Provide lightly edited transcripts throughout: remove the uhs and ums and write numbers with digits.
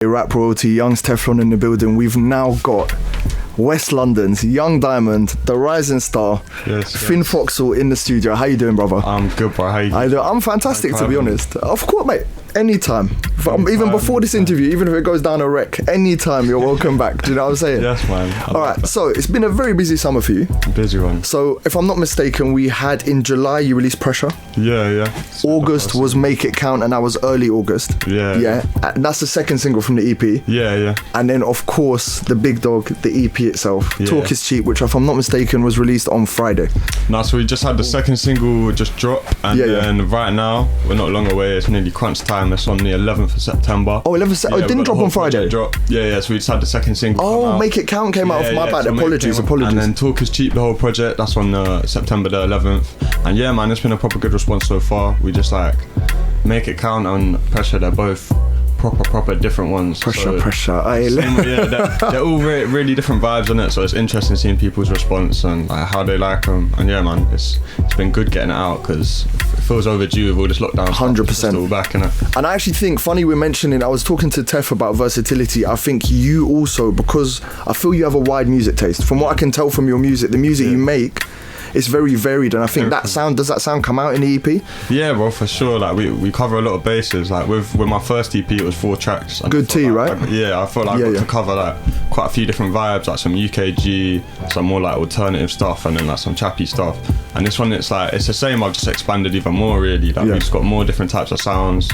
Rap royalty, Young's Teflon in the building. We've now got West London's Young Diamond, the rising star, Finn Foxell in the studio. How you doing, brother? I'm good, bro. How you doing? I'm fantastic, to be honest. Of course, mate. Anytime. Even before this interview, even if it goes down a wreck, anytime you're welcome back. Do you know what I'm saying? Yes, man. Alright, so it's been a very busy summer for you. Busy one. So, if I'm not mistaken, we had in July, you released Pressure. Yeah. August was Make It Count, and that was early August. Yeah. And that's the second single from the EP. Yeah. And then, of course, the big dog, the EP itself, Talk Is Cheap, which, if I'm not mistaken, was released on Friday. No, so we just had the second single just drop, and then right now, we're not long away, it's nearly crunch time, it's on the 11th of September. Oh, 11th of September. It didn't drop on Friday? Yeah, so we just had the second single come out. Make It Count came out. My bad. Apologies. And then Talk Is Cheap, the whole project, that's on September the 11th. And yeah, man, it's been a proper good response so far. We just Make It Count and Pressure, they're both proper different ones. Pressure. They're all really different vibes on it, so it's interesting seeing people's response and how they like them. And yeah, man, it's been good getting it out because it feels overdue with all this lockdown 100%. Still back in it. And I actually think, funny we're mentioning, I was talking to Tef about versatility. I think you also, because I feel you have a wide music taste. From what I can tell from your music, the music you make, it's very varied, and I think does that sound come out in the EP? Yeah, bro, for sure. We cover a lot of bases. With my first EP, it was 4 tracks. Good tea, right? I felt like I got to cover quite a few different vibes, some UKG, some more alternative stuff, and then some chappy stuff. And this one, it's the same. I've just expanded even more, really. We've just got more different types of sounds.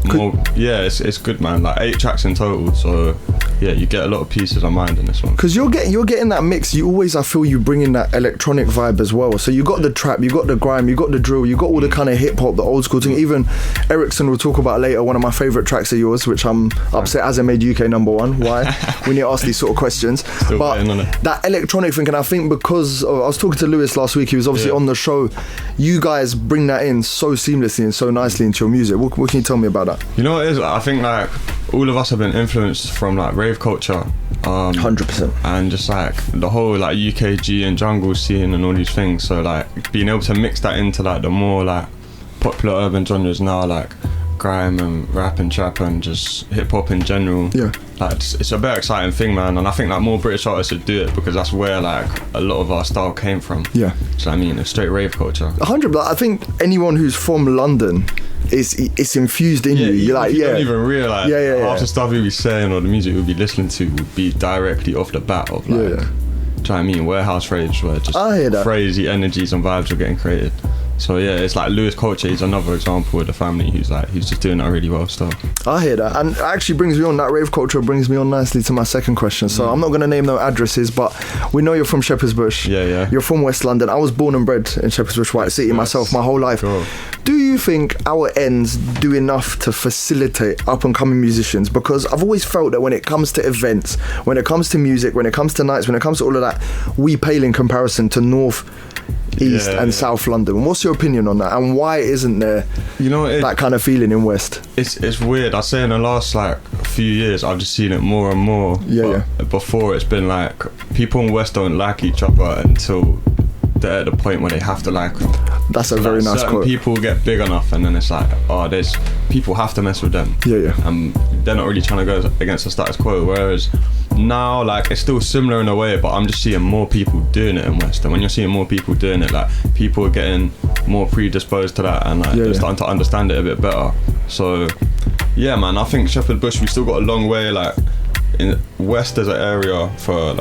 More. Yeah, it's good, man. 8 tracks in total. So yeah, you get a lot of pieces of mind in this one. Because you're getting that mix. You always, I feel, you bring in that electronic vibe as well. So you got the trap, you got the grime, you got the drill, you got all the kind of hip hop, the old school thing. Even Erickson, we'll talk about later, one of my favourite tracks of yours, which I'm upset hasn't made UK #1. Why? We need to ask these sort of questions. But that electronic thing, and I think because I was talking to Lewis last week, he was obviously on the show, you guys bring that in so seamlessly and so nicely into your music. What can you tell me about that? You know what it is? I think all of us have been influenced from rave culture. 100%. And just the whole UKG and jungle scene and all these things, so being able to mix that into the more popular urban genres now, grime and rap and trap and just hip hop in general. It's a very exciting thing, man, and I think more British artists should do it because that's where a lot of our style came from. So it's straight rave culture. 100%. I think anyone who's from London, it's infused in you. You don't even realise half the stuff we'll be saying or the music we'll be listening to will be directly off the bat of do you know what I mean? Warehouse raves where just crazy energies and vibes are getting created. So yeah, it's Lewis Culture. He's another example of the family who's just doing that really well still. I hear that, and it actually brings me on, that rave culture brings me on nicely to my second question. So I'm not going to name no addresses, but we know you're from Shepherd's Bush. Yeah. You're from West London. I was born and bred in Shepherd's Bush, White City myself, my whole life. Sure. Do you think our ends do enough to facilitate up and coming musicians? Because I've always felt that when it comes to events, when it comes to music, when it comes to nights, when it comes to all of that, we pale in comparison to North, East and South London. What's your opinion on that, and why isn't there that kind of feeling in West? It's weird. I say in the last few years I've just seen it more and more. Before it's been people in West don't like each other until they're at the point where they have to like them. That's a very nice quote. People get big enough and then it's there's people have to mess with them. And they're not really trying to go against the status quo, whereas now it's still similar in a way, but I'm just seeing more people doing it in West. And when you're seeing more people doing it, people are getting more predisposed to that and they're starting to understand it a bit better. So yeah, man, I think Shepherd's Bush, we still got a long way. In West there's an area for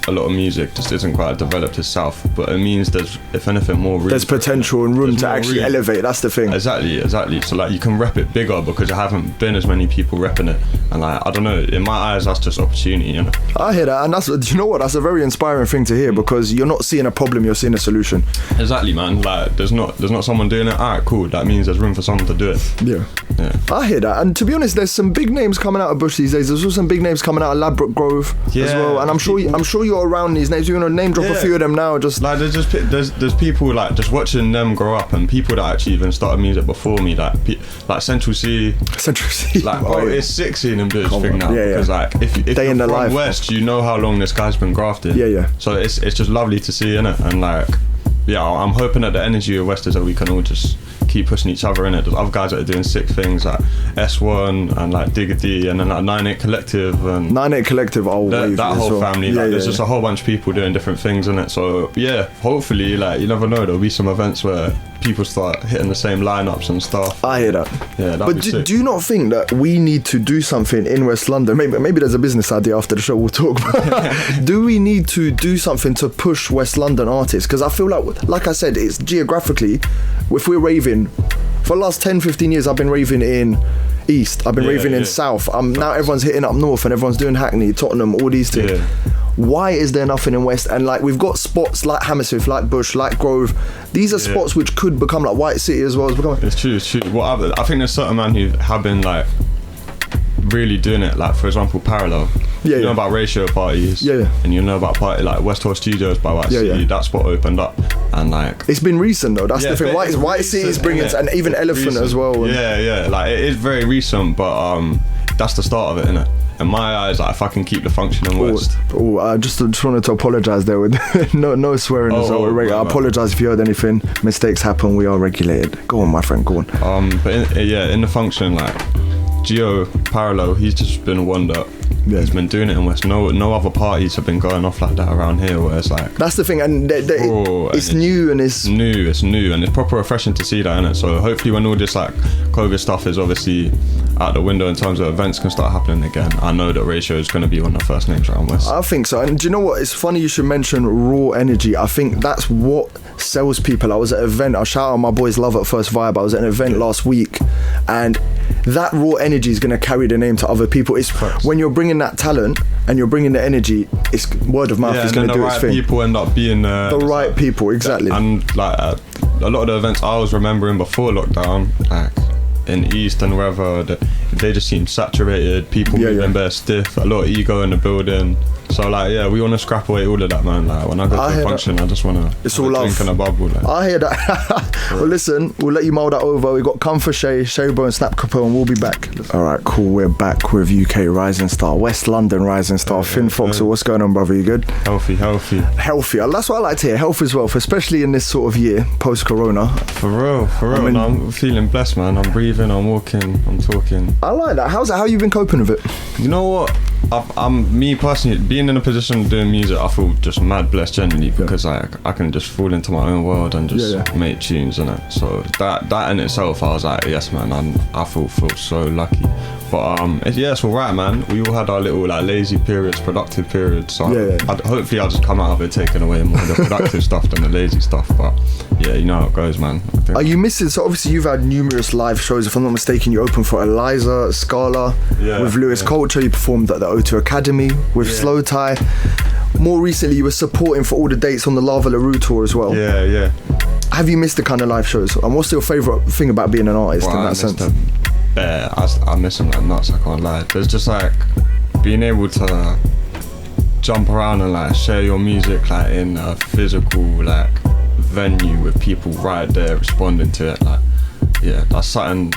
a lot of music just isn't quite developed as South, but it means there's, if anything, more room. There's potential and room to actually elevate. That's the thing. Exactly. So you can rep it bigger because there haven't been as many people repping it, and I don't know. In my eyes, that's just opportunity, I hear that, and that's, you know what? That's a very inspiring thing to hear because you're not seeing a problem, you're seeing a solution. Exactly, man. There's not someone doing it. Alright, cool. That means there's room for someone to do it. Yeah. I hear that, and to be honest, there's some big names coming out of Bush these days. There's also some big names coming out of Ladbroke Grove as well, and I'm sure you're around these names. You're gonna name drop a few of them now. Just there's people just watching them grow up, and people that actually even started music before me, like Central C. It's sick seeing them do this thing now because if you're from life, West, you know how long this guy's been grafting. So it's just lovely to see, innit? And I'm hoping that the energy of West is that we can all just keep pushing each other in it. There's other guys that are doing sick things like S1 and like Digger D and then like 9-8 Collective and 9-8 Collective. That whole family. There's just a whole bunch of people doing different things in it. So yeah, hopefully, like, you never know, there'll be some events where people start hitting the same lineups and stuff. I hear that. Yeah, but do you not think that we need to do something in West London? Maybe there's a business idea after the show we'll talk about. Do we need to do something to push West London artists? Because I feel like I said, it's geographically, if we're raving, for the last 10-15 years I've been raving in East, I've been raving in South, now everyone's hitting up North and everyone's doing Hackney, Tottenham, all these things. Why is there nothing in West? And like, we've got spots like Hammersmith, like Bush, like Grove. These are spots which could become like White City as well. It's true. Well, I think there's certain men who have been like really doing it, like for example Parallel. You know about ratio parties, and you know about party like West Hall Studios by White City. That spot opened up, and like it's been recent though. That's the thing. White City is bringing, and even Elephant recent. As well. And like it is very recent, but that's the start of it, innit? In my eyes, like, if I can keep the function in West. I just wanted to apologise there with no swearing as well. I apologise if you heard anything. Mistakes happen. We are regulated. Go on, my friend. Go on. But in the function, like Geo Parallel, he's just been a wonder. He's been doing it in West. No other parties have been going off like that around here. Where it's like that's the thing, and it's new and it's new and it's proper refreshing to see that, innit? So hopefully, when all this like COVID stuff is obviously out the window in terms of events can start happening again, I know that Ratio is going to be one of the first names around West. I think so. And do you know what? It's funny you should mention Raw Energy. I think that's what sells people. I was at an event. I shout out my boys Love at First Vibe. I was at an event last week, and that raw energy is going to carry the name to other people. It's when you're bringing that talent and you're bringing the energy, it's word of mouth is going to do its thing. People end up being the right people, exactly. And like a lot of the events I was remembering before lockdown, like in East and wherever, they just seem saturated. People moving bare stiff, a lot of ego in the building. So like, we want to scrap away all of that, man. Like when I go to a function, I just want to drink in a bubble. Like. I hear that. Well, listen, we'll let you mull that over. We got Come for Shay, Shaybo and Snap Capone, and we'll be back. All right, cool. We're back with UK rising star, West London rising star, Finn Foxell. What's going on, brother? You good? Healthy. That's what I like to hear. Health as well, especially in this sort of year post-corona. For real. I'm feeling blessed, man. I'm breathing. I'm walking. I'm talking. I like that. How you been coping with it? You know what? I'm me personally, being in a position of doing music, I feel just mad blessed generally because I can just fall into my own world and just make tunes, innit? So that in itself, I was like, yes, man, I feel so lucky. But it's all right, man. We all had our little like lazy periods, productive periods. So hopefully I'll just come out of it taking away more of the productive stuff than the lazy stuff. But yeah, you know how it goes, man. Are you missing? So obviously you've had numerous live shows. If I'm not mistaken, you opened for Eliza, Scala, with Lewis Culture. You performed at the O2 Academy with Slow Tie. More recently, you were supporting for all the dates on the Lava LaRue tour as well. Yeah. Have you missed the kind of live shows? And what's your favourite thing about being an artist in that sense? I miss them like nuts, I can't lie. There's just like being able to jump around and like share your music like in a physical like venue with people right there responding to it. Like, that's something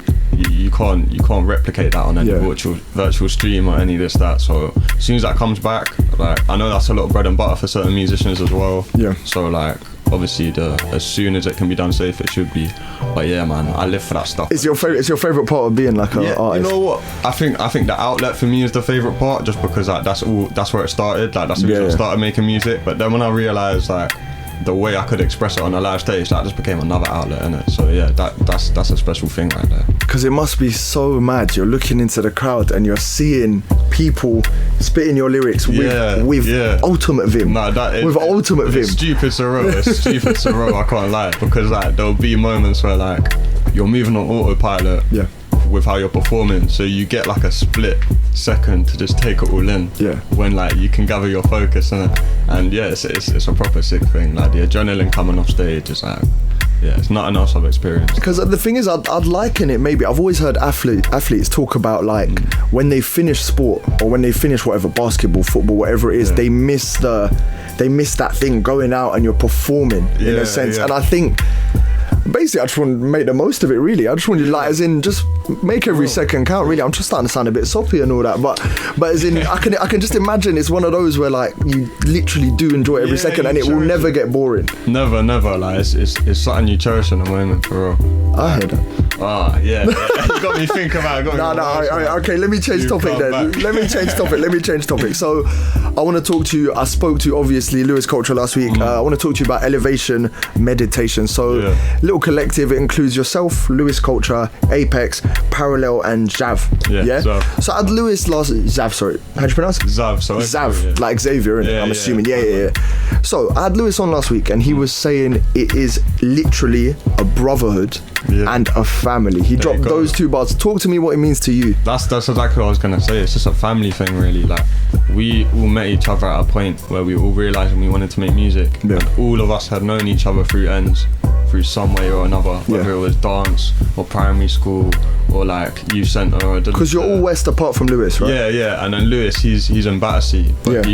you can't replicate that on any virtual stream or any of this that. So as soon as that comes back, like I know that's a lot of bread and butter for certain musicians as well. So like obviously as soon as it can be done safe, it should be. But yeah, man, I live for that stuff. It's your favorite part of being like an artist. You know what? I think the outlet for me is the favorite part, just because like that's where it started. Like that's when I started making music. But then when I realized like the way I could express it on a live stage, that just became another outlet, innit? So yeah, that's a special thing right there. Because it must be so mad. You're looking into the crowd and you're seeing people spitting your lyrics with ultimate vim. Ultimate vim. It's stupid surreal. I can't lie, because like there'll be moments where like you're moving on autopilot. With how you're performing, so you get like a split second to just take it all in. When like you can gather your focus and it's a proper sick thing. Like the adrenaline coming off stage is like, it's nothing else I've experienced. Because the thing is, I'd liken it maybe. I've always heard athletes talk about like when they finish sport or when they finish whatever, basketball, football, whatever it is, they miss that thing going out and you're performing in a sense. And I think basically, I just want to make the most of it, really. I just want you, like, as in, just make every second count, really. I'm just starting to sound a bit soppy and all that, but as in, I can just imagine it's one of those where, like, you literally do enjoy every second, and it will never get boring. Never. Like, it's something you cherish in the moment, for real. I hear that. Ah, yeah. You got me thinking about it. Okay, let me change topic then. Let me change topic. So, I want to talk to you. I spoke to, obviously, Lewis Culture last week. I want to talk to you about elevation meditation. So, little collective. It includes yourself, Lewis Culture, Apex, Parallel, and Zav. Yeah. So, I had Lewis last. Zav, sorry. How do you pronounce it? Zav. Like Xavier, innit? I'm assuming. Yeah. So, I had Lewis on last week, and he was saying it is literally a brotherhood and a family. He dropped those two bars. Talk to me what it means to you. That's exactly what I was gonna say. It's just a family thing, really. Like, we all met each other at a point where we all realised we wanted to make music, and all of us had known each other through through some way or another, whether it was dance or primary school or like youth centre, or because you're all West apart from Lewis, right? Yeah. And then Lewis, he's in BitarSweet, but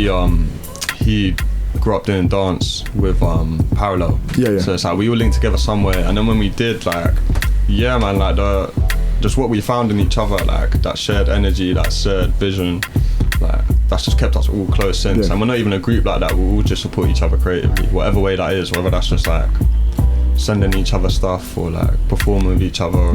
he grew up doing dance with Parallel. So it's like we all linked together somewhere, and then when we did, like, like just what we found in each other, like that shared energy, that shared vision, like that's just kept us all close since. And we're not even a group like that. We all just support each other creatively, whatever way that is, whether that's just like sending each other stuff or like performing with each other.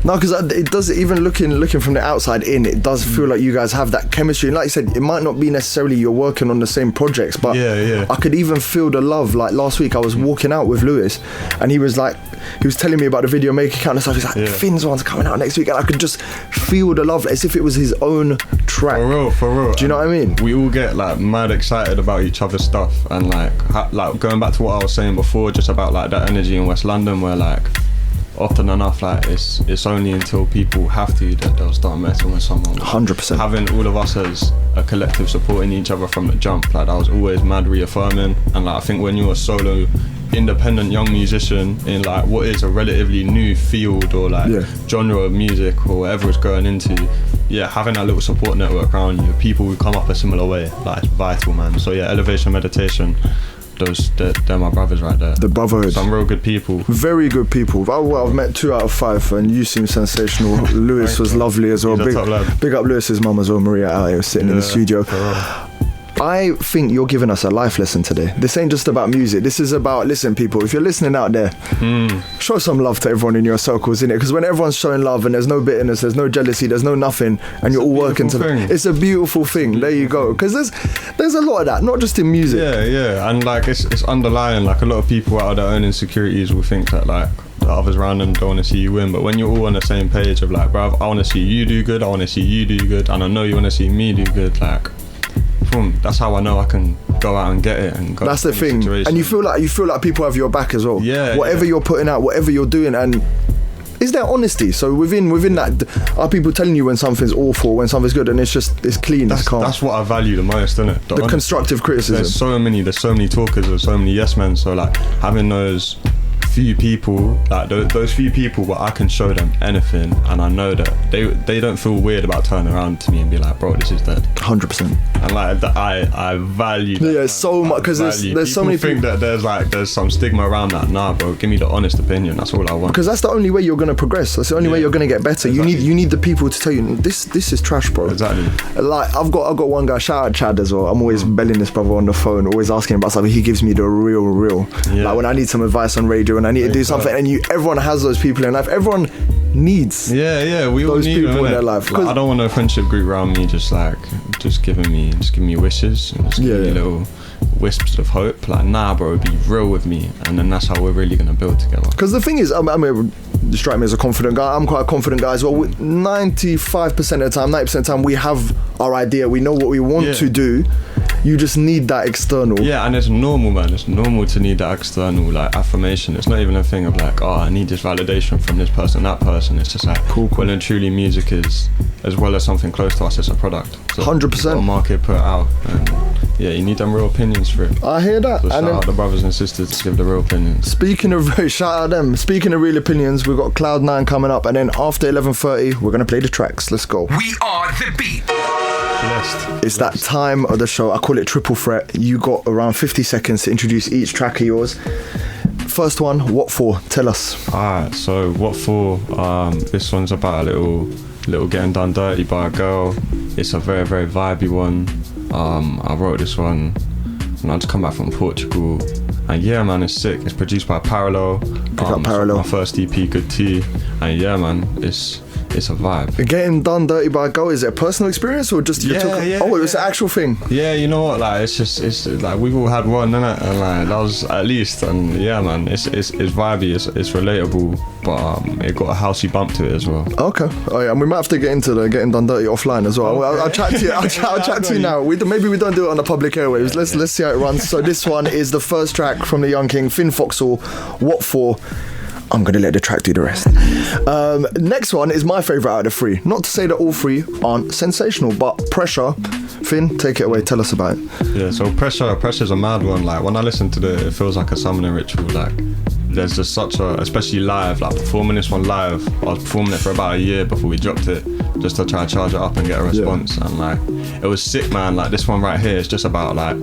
No, because it does, even looking from the outside in, it does feel like you guys have that chemistry. And like you said, it might not be necessarily you're working on the same projects, but I could even feel the love. Like last week I was walking out with Lewis, and he was telling me about the video maker account and stuff. He's like, Finn's one's coming out next week, and I could just feel the love, as if it was his own track. For real. Do you know what I mean? We all get like mad excited about each other's stuff, and like going back to what I was saying before, just about like that energy in West London, where like often enough, like it's only until people have to that they'll start messing with someone. 100%. Having all of us as a collective supporting each other from the jump, like that was always mad reaffirming. And like I think when you're a solo independent young musician in like what is a relatively new field or like genre of music or whatever it's going into, having that little support network around you, people who come up a similar way, like it's vital, man. So elevation meditation, they're my brothers right there. The brotherhood. Some real good people. Very good people. I've met 2 out of 5, and you seem sensational. Lewis was lovely as well. Big up Lewis's mum as well, Maria, out here sitting in the studio. I think you're giving us a life lesson today. This ain't just about music. This is about, listen, people, if you're listening out there, show some love to everyone in your circles, innit? Because when everyone's showing love and there's no bitterness, there's no jealousy, there's no nothing, and you're all working together, it's a beautiful thing. There you go. Because there's a lot of that, not just in music. Yeah. And like it's underlying. Like a lot of people out of their own insecurities will think that like the others around them don't want to see you win, but when you're all on the same page of like, bruv, I want to see you do good, I want to see you do good, and I know you want to see me do good, like, that's how I know I can go out and get it and go. That's the thing, and you feel like people have your back as well. Whatever you're putting out, whatever you're doing, and is there honesty? So within that, are people telling you when something's awful, when something's good, and it's clean, it's calm? That's what I value the most, isn't it? The constructive criticism. There's so many talkers, there's so many yes men. So like having those few people, like those few people where I can show them anything, and I know that they don't feel weird about turning around to me and be like, bro, this is dead. 100%. And like I value that. So much, because there's so many people think that there's some stigma around that. Nah, bro, give me the honest opinion. That's all I want. Because that's the only way you're gonna progress. That's the only way you're gonna get better. Exactly. You need the people to tell you this is trash, bro. Exactly. Like I've got one guy, shout out Chad as well. I'm always belling this brother on the phone, always asking about something. He gives me the real. Like when I need some advice on radio and I need to do something, and everyone has those people in life. Everyone needs we all those need people them, in their life. Like, I don't want no friendship group around me just giving me wishes and just giving me little wisps of hope. Like, nah, bro, be real with me, and then that's how we're really gonna build together. Because the thing is, I mean, you strike me as a confident guy. I'm quite a confident guy as well. 95% of the time, 90% of the time, we have our idea. We know what we want to do. You just need that external. Yeah, and it's normal, man. It's normal to need that external, like, affirmation. It's not even a thing of like, oh, I need this validation from this person, that person. It's just like, cool. Well, and truly, music is, as well as something close to us, it's a product. So 100%. A market put out, and you need them real opinions for it. I hear that. So shout out the brothers and sisters to give the real opinions. Speaking of, shout out them. Speaking of real opinions, we've got Cloud9 coming up, and then after 11:30, we're gonna play the tracks. Let's go. We are the beat. It's that time of the show. I call it triple threat. You got around 50 seconds to introduce each track of yours. first one, What For? Tell us. Alright, so What For? This one's about a little getting done dirty by a girl. It's a very, very vibey one. I wrote this one and I just come back from Portugal. And yeah, man, it's sick. It's produced by Parallel. Parallel. My first EP, Good Tea. And yeah, man, it's a vibe. Getting done dirty by a girl, is it a personal experience or just it was an actual thing? Yeah, you know what, like it's like we've all had one, innit? And like that was at least, and yeah, man, it's vibey, it's relatable, but it got a housey bump to it as well. Okay. Oh yeah, and we might have to get into the getting done dirty offline as well. Okay. I'll chat to you. I'll chat to you now. Maybe we don't do it on the public airwaves. Let's see how it runs. So this one is the first track from the Young King, Finn Foxell, What For? I'm going to let the track do the rest. Next one is my favourite out of the three. Not to say that all three aren't sensational, but Pressure. Finn, take it away. Tell us about it. Yeah, so Pressure's a mad one. Like, when I listen to it feels like a summoning ritual. Like, there's just such a, especially live, like performing this one live. I was performing it for about a year before we dropped it, just to try to charge it up and get a response. And like, it was sick, man. Like, this one right here is just about like,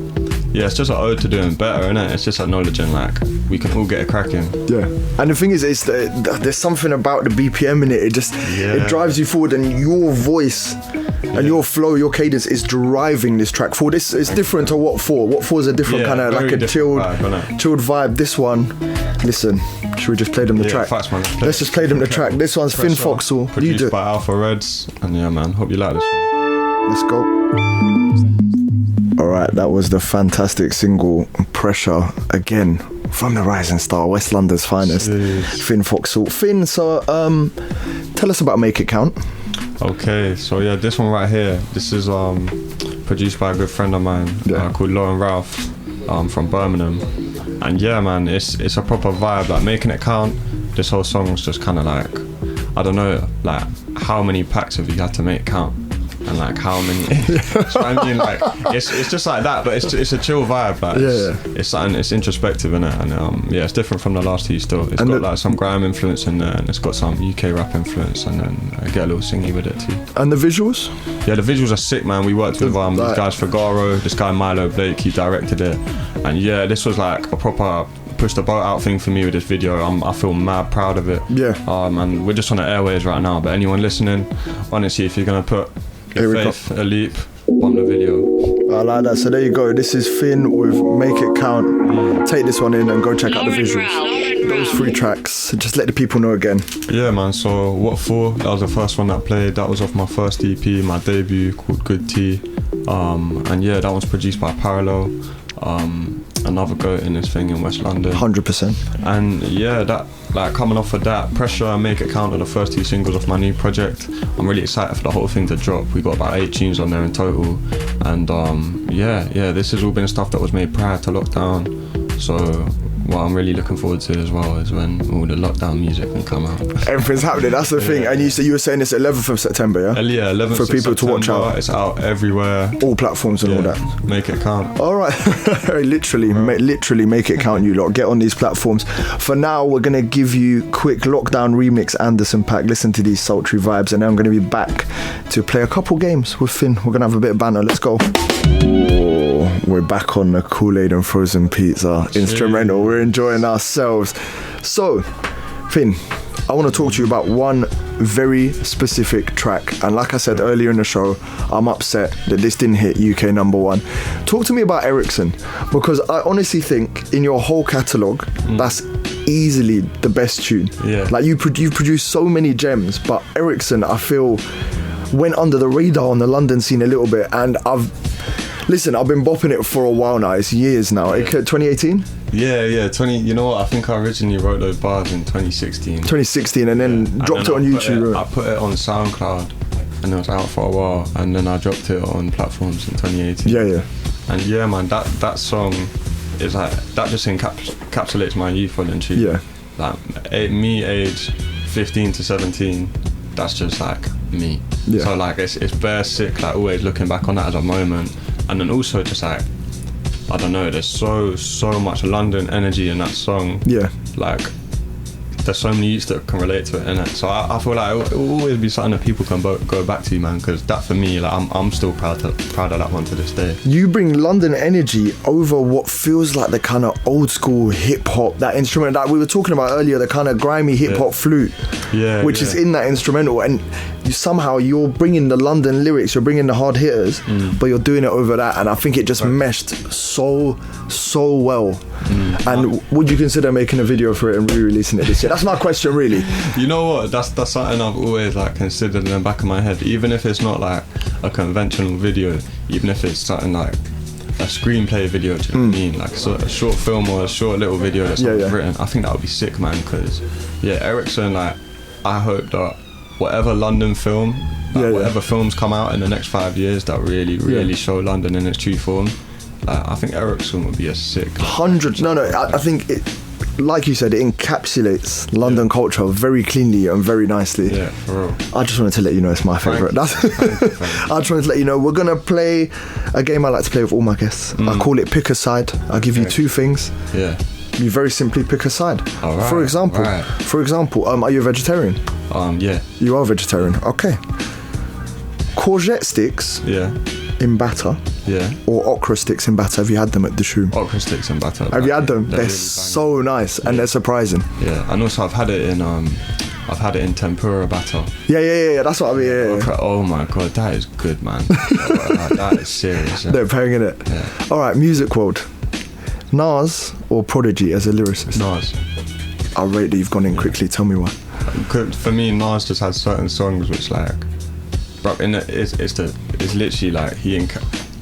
yeah, it's just an ode to doing better, innit? It's just acknowledging like we can all get it cracking. Yeah, and the thing is, there's something about the BPM in it. It just it drives you forward, and your voice and your flow, your cadence is driving this track forward. It's different to What For. What For is a different kind of like a chilled vibe. This one, listen. Should we just play them the track? Facts, man. Let's just play them the track. This one's Finn Foxell. Produced by Alpha Reds, and yeah, man. Hope you like this one. Let's go. Alright, that was the fantastic single Pressure, again from the rising star, West London's finest. Jeez. Finn Foxell. Finn, so tell us about Make It Count. Okay, so yeah, this one right here, this is produced by a good friend of mine called Lauren Ralph from Birmingham. And yeah, man, it's a proper vibe, like Making It Count. This whole song's just kind of like, I don't know, like how many packs have you had to make count? And like how many so I mean, like it's just like that, but it's a chill vibe, like it's something, it's introspective in it, and yeah, it's different from the last two still. It's got like some grime influence in there, and it's got some UK rap influence, and then I get a little singy with it too. And the visuals? Yeah, the visuals are sick, man. We worked with these guys Figaro, this guy Milo Blake, he directed it, and yeah, this was like a proper push the boat out thing for me with this video. I feel mad proud of it. Yeah. And we're just on the airwaves right now, but anyone listening, honestly, if you're gonna put faith, a leap on the video. I like that. So there you go. This is Finn with Make It Count. Take this one in and go check out the visuals. Those three tracks. Just let the people know again. Yeah, man. So What For? That was the first one that played. That was off my first EP, my debut called Good Tea. And yeah, that one's produced by Parallel. Another goat in this thing in West London. 100%. And yeah, that like coming off of that, Pressure and Make It Count are the first two singles of my new project. I'm really excited for the whole thing to drop. We got about 8 tunes on there in total, and yeah, this has all been stuff that was made prior to lockdown. So what I'm really looking forward to as well is when all the lockdown music can come out. Everything's happening, that's the thing. And you were saying it's 11th of September, yeah? Yeah, 11th for people to watch out. It's out everywhere. All platforms and all that. Make it count. All right. literally make it count, you lot. Get on these platforms. For now, we're going to give you quick lockdown remix Anderson .Paak. Listen to these sultry vibes, and then I'm going to be back to play a couple games with Finn. We're going to have a bit of banter. Let's go. We're back on the Kool-Aid and frozen pizza instrumental. We're enjoying ourselves. So, Finn, I want to talk to you about one very specific track. And like I said earlier in the show, I'm upset that this didn't hit UK #1. Talk to me about Erickson, because I honestly think in your whole catalogue, that's easily the best tune. Yeah. Like you produce so many gems, but Erickson, I feel, went under the radar on the London scene a little bit, and I've been bopping it for a while now. It's years now. 2018? Yeah, 20. You know what? I think I originally wrote those bars in 2016. 2016, and then dropped it on YouTube. I put it on SoundCloud, and it was out for a while, and then I dropped it on platforms in 2018. Yeah. And yeah, man, that song is like, that just encapsulates my youth on tune. Yeah. Like me, age 15 to 17. That's just like me. Yeah. So like it's bare sick. Like always looking back on that as a moment. And then also just like, I don't know, there's so much London energy in that song. Yeah. Like, there's so many youths that can relate to it, innit? So I feel like it will always be something that people can go back to, man, because that for me, like I'm still proud of that one to this day. You bring London energy over what feels like the kind of old school hip hop, that instrument that we were talking about earlier, the kind of grimy hip hop flute, which is in that instrumental, and you're bringing the London lyrics, you're bringing the hard hitters, but you're doing it over that, and I think it just meshed so well. And would you consider making a video for it and re-releasing it this year? That's my question, really. You know what? That's something I've always like considered in the back of my head. Even if it's not like a conventional video, even if it's something like a screenplay video, do you know what I mean? Like a short film or a short little video that's written. I think that would be sick, man. Because Erickson, like, I hope that whatever London film, whatever films come out in the next 5 years that really show London in its true form, I think Erickson would be a sick. I think it, like you said, it encapsulates London culture very cleanly and very nicely. Yeah, for real. I just wanted to let you know it's my favourite. I just wanted to let you know we're gonna play a game I like to play with all my guests. I call it Pick a Side. I'll give you two things. Yeah. You very simply pick a side. Right, for example, are you a vegetarian? Yeah. You are a vegetarian. Okay. Courgette sticks. Yeah. In batter. Yeah. Or okra sticks in batter. Have you had them at the shoe? Okra sticks in batter. Have you had them? They're really so nice and they're surprising. Yeah, and also I've had it in tempura batter. Yeah. That's what I mean. Yeah. Oh my god, that is good, man. That is serious. Yeah. They're paying in it. Yeah. All right, music world. Nas or Prodigy as a lyricist? Nas. I'll rate that you've gone in quickly. Tell me why. For me, Nas just has certain songs which it's literally like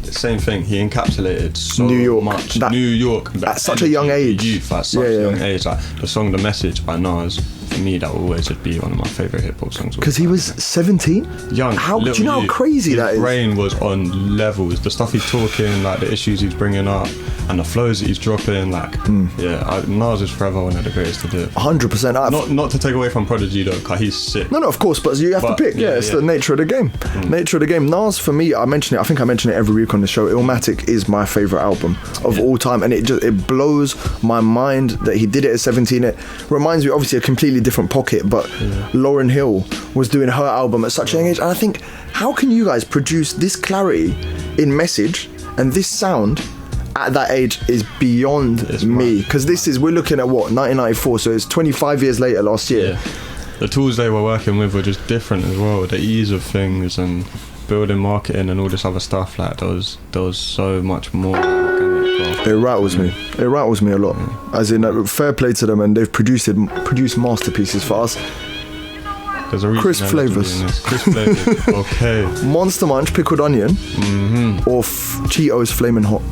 same thing. He encapsulated so much New York at such a young age. Youth at such a young age. Like the song "The Message" by Nas, for me, that will always just be one of my favorite hip hop songs. Because he was 17. Young. Do you know how crazy that is? His brain was on levels. The stuff he's talking, like the issues he's bringing up, and the flows that he's dropping. Nas is forever one of the greatest to do it. 100%. Not to take away from Prodigy though, because he's sick. No, of course, but you have to pick. It's the nature of the game. Nature of the game. Nas, for me, I think I mention it every week on the show. Illmatic is my favorite album of all time, and it blows my mind that he did it at 17. It reminds me, obviously, a completely different pocket, but Lauryn Hill was doing her album at such a young age, and I think, how can you guys produce this clarity in message and this sound at that age is beyond me, because we're looking at 1994, so it's 25 years later last year. The tools they were working with were just different as well, the ease of things and building marketing and all this other stuff. Like there was so much more organic. It rattles me a lot, as in fair play to them, and they've produced masterpieces for us. There's a crisp flavours. Okay. Monster Munch pickled onion, or Cheetos flaming hot.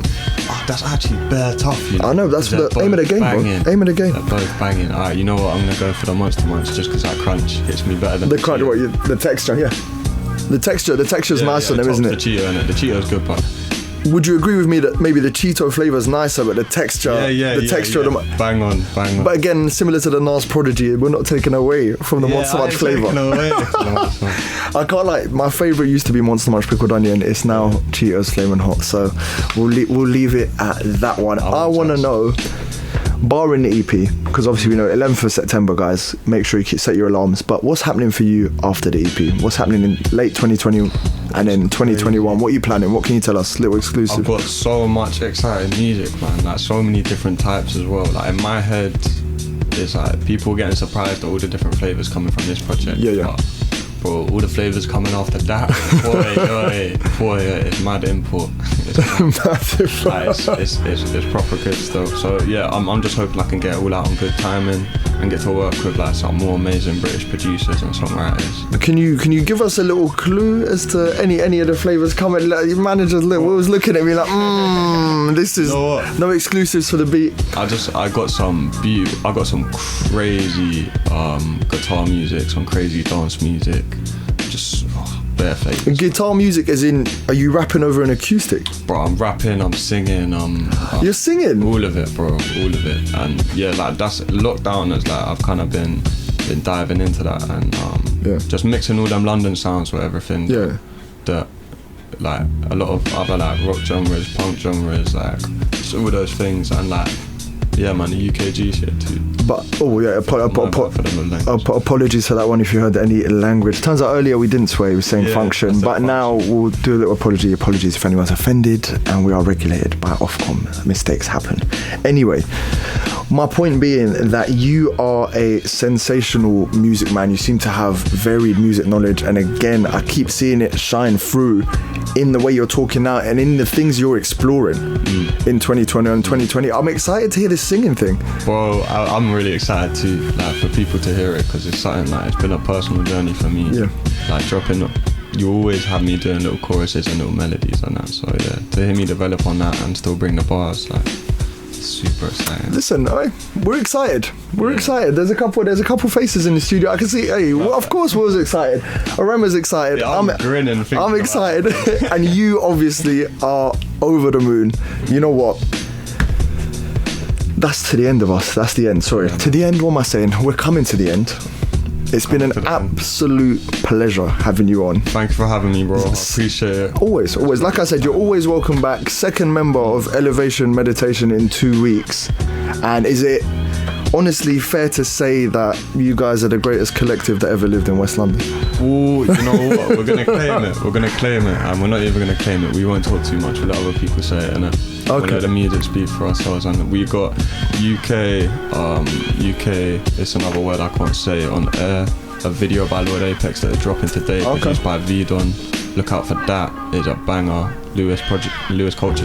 Oh, that's actually bare tough, you know. I know, that's the aim of the game, bro. Aim of the game. They're both banging. Alright, you know what? I'm gonna go for the Monster Munch just because that crunch hits me better than the crunch. The texture, The texture's nice on them, isn't it? The Cheeto's good, but would you agree with me that maybe the Cheeto flavour's nicer, but the texture, texture of them, bang on. But again, similar to the Nas Prodigy, we're not taking away from the Monster Munch flavour. I can't lie. My favourite used to be Monster Munch pickled onion. It's now Cheetos flaming hot. So we'll leave it at that one. I want to know, barring the EP, because obviously we know 11th of September, guys. Make sure you set your alarms. But what's happening for you after the EP? What's happening in late 2020 and then 2021? What are you planning? What can you tell us? Little exclusive. I've got so much exciting music, man. Like so many different types as well. Like in my head, it's like people getting surprised at all the different flavors coming from this project. But all the flavours coming after that, boy, it's mad import. It's proper good stuff. So yeah, I'm just hoping I can get it all out on good timing and get to work with like some more amazing British producers and songwriters. Can you give us a little clue as to any of the flavours coming? Like, your managers was looking at me like, this is no exclusives for the beat. I got some crazy guitar music, some crazy dance music. Just bare flavours. Guitar music as in, are you rapping over an acoustic? Bro, I'm rapping, I'm singing, You're singing? All of it, bro, all of it. And yeah, like that's lockdown is like I've kind of been diving into that and just mixing all them London sounds with everything. Yeah. That like a lot of other like rock genres, punk genres, like just all those things, and like Yeah, man, the UKG shit too. But apologies for that one if you heard any language. Turns out earlier we didn't swear, we were saying function, but now we'll do a little apologies if anyone's offended, and we are regulated by Ofcom. Mistakes happen. Anyway, my point being that you are a sensational music man. You seem to have varied music knowledge, and again, I keep seeing it shine through in the way you're talking now and in the things you're exploring in 2020 and 2020. I'm excited to hear this singing thing. Well, I'm really excited too, like, for people to hear it, because it's something like, it's been a personal journey for me. Yeah. Like dropping, you always have me doing little choruses and little melodies and that. So yeah, to hear me develop on that and still bring the bars, like, super exciting. Listen, we're excited. We're excited. There's a couple faces in the studio. I can see. Hey, well, of course, we was excited. Arema's excited. Yeah, I'm grinning. I'm excited, and you obviously are over the moon. You know what? That's to the end of us. That's the end. Sorry, to the end. What am I saying? We're coming to the end. It's been an absolute pleasure having you on. Thank you for having me, bro. I appreciate it. Always. Like I said, you're always welcome back. Second member of Elevation Meditation in 2 weeks. And is it honestly fair to say that you guys are the greatest collective that ever lived in West London? Oh, you know what? We're going to claim it. And we're not even going to claim it. We won't talk too much. We'll let other people say it, innit? Okay. We'll let the music speak for ourselves. And we got UK, it's another word I can't say on air, a video by Lord Apex that is dropping today, produced by V-Don. Look out for that. It's a banger. Lewis Culture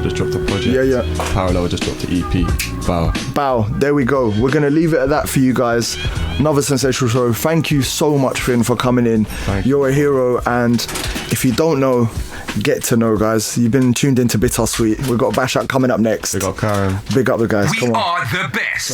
just dropped a project. Yeah. Parallel just dropped the EP. Bow. There we go. We're going to leave it at that for you guys. Another sensational show. Thank you so much, Finn, for coming in. You're a hero, and if you don't know, get to know, guys. You've been tuned into BitarSweet. We've got Bash Out coming up next. We got Karim. Big up the guys. We are the best.